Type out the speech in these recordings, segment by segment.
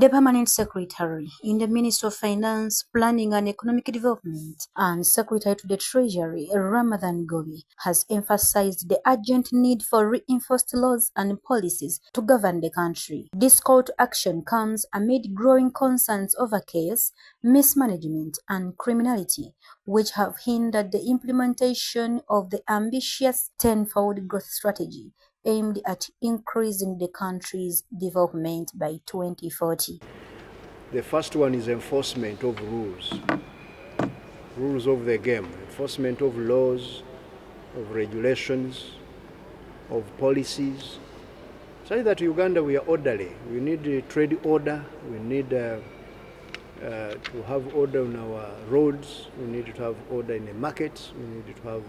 The Permanent Secretary in the Ministry of Finance, Planning and Economic Development and Secretary to the Treasury, Ramadhan Ggoobi, has emphasized the urgent need for reinforced laws and policies to govern the country. This call to action comes amid growing concerns over chaos, mismanagement and criminality, which have hindered the implementation of the ambitious tenfold growth strategy aimed at increasing the country's development by 2040. The first one is enforcement of rules of the game, enforcement of laws, of regulations, of policies, so that Uganda we are orderly. We need a trade order, we need to have order on our roads, we need to have order in the markets, we need to have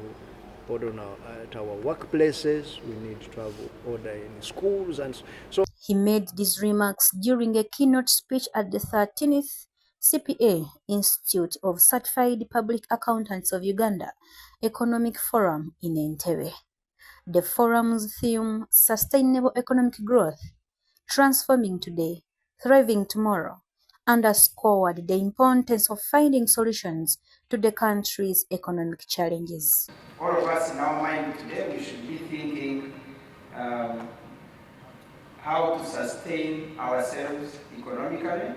order at our workplaces, we need to have order in schools, and so. He made these remarks during a keynote speech at the 13th CPA Institute of Certified Public Accountants of Uganda Economic Forum in Entebbe. The forum's theme, Sustainable Economic Growth, Transforming Today, Thriving Tomorrow, underscored the importance of finding solutions to the country's economic challenges. All of us in our mind today, we should be thinking how to sustain ourselves economically,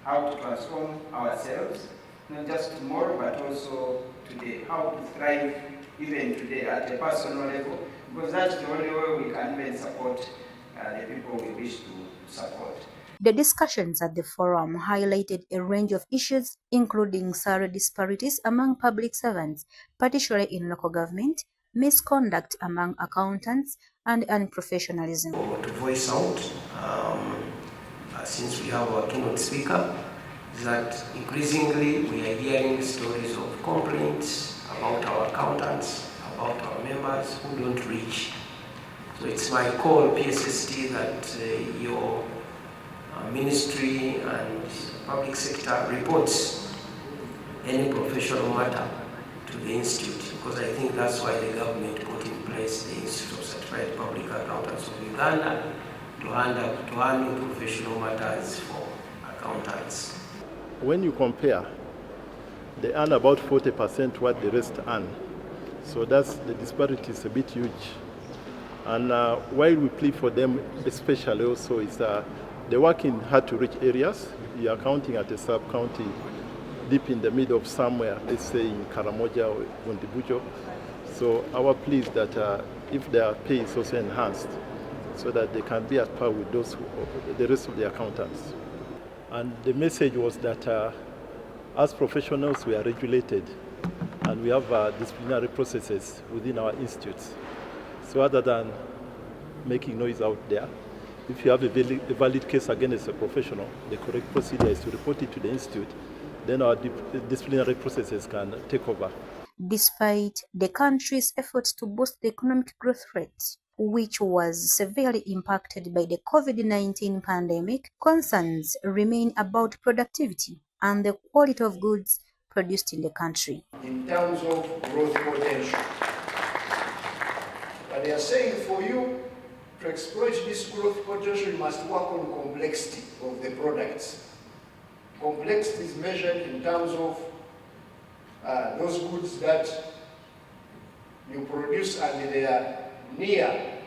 how to transform ourselves, not just tomorrow, but also today, how to thrive even today at a personal level, because that's the only way we can even support the people we wish to support. The discussions at the forum highlighted a range of issues, including salary disparities among public servants, particularly in local government, misconduct among accountants, and unprofessionalism. To voice out, since we have our keynote speaker, is that increasingly we are hearing stories of complaints about our accountants, about our members who don't reach. So it's my call, PSST, that your ministry and public sector reports any professional matter to the institute, because I think that's why the government put in place the Institute of Certified Public Accountants of Uganda to handle professional matters for accountants. When you compare, they earn about 40% what the rest earn. So that's the disparity is a bit huge. And while we plead for them, especially also is they work in hard to reach areas. You are counting at a sub-county deep in the middle of somewhere, let's say in Karamoja or Bundibujo. So our plea is that if their pay is also enhanced, so that they can be at par with the rest of the accountants. And the message was that as professionals, we are regulated and we have disciplinary processes within our institutes. So other than making noise out there, if you have a valid case against a professional, the correct procedure is to report it to the institute, then our disciplinary processes can take over. Despite the country's efforts to boost the economic growth rate, which was severely impacted by the COVID-19 pandemic, concerns remain about productivity and the quality of goods produced in the country. In terms of growth potential, but they are saying for you to exploit this growth potential, you must work on complexity of the products. Complexity is measured in terms of those goods that you produce and they are near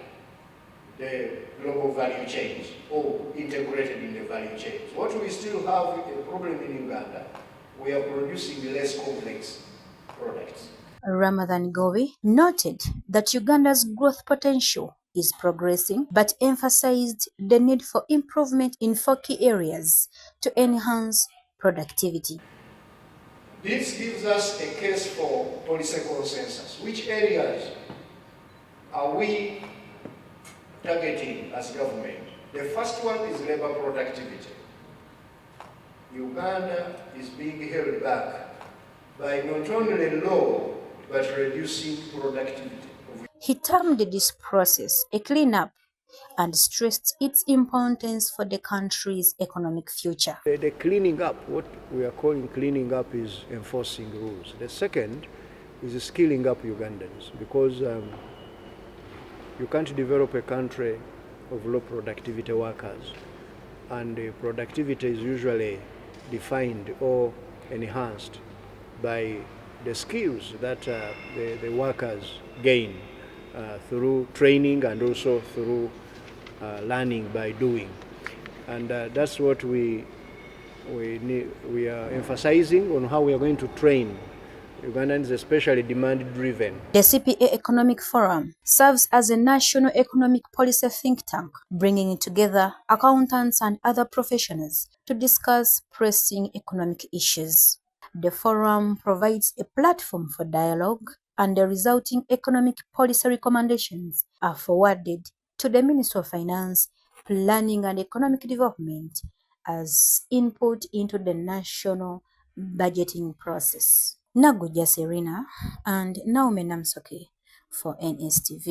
the global value chains or integrated in the value chains. What we still have a problem in Uganda, we are producing less complex products. Ramadhan Ggoobi noted that Uganda's growth potential is progressing, but emphasized the need for improvement in 4 key areas to enhance productivity. This gives us a case for policy consensus. Which areas are we targeting as government? The first one is labor productivity. Uganda is being held back by not only law, but reducing productivity. He termed this process a cleanup and stressed its importance for the country's economic future. The cleaning up, what we are calling cleaning up, is enforcing rules. The second is skilling up Ugandans, because you can't develop a country of low productivity workers and productivity is usually defined or enhanced by the skills that the workers gain through training and also through learning by doing. And that's what we are emphasizing on how we are going to train Ugandans, especially demand-driven. The CPA Economic Forum serves as a national economic policy think tank, bringing together accountants and other professionals to discuss pressing economic issues. The forum provides a platform for dialogue, and the resulting economic policy recommendations are forwarded to the Ministry of Finance, Planning and Economic Development as input into the national budgeting process. Nagujja Serena and Naomi Namsoke for NSTV.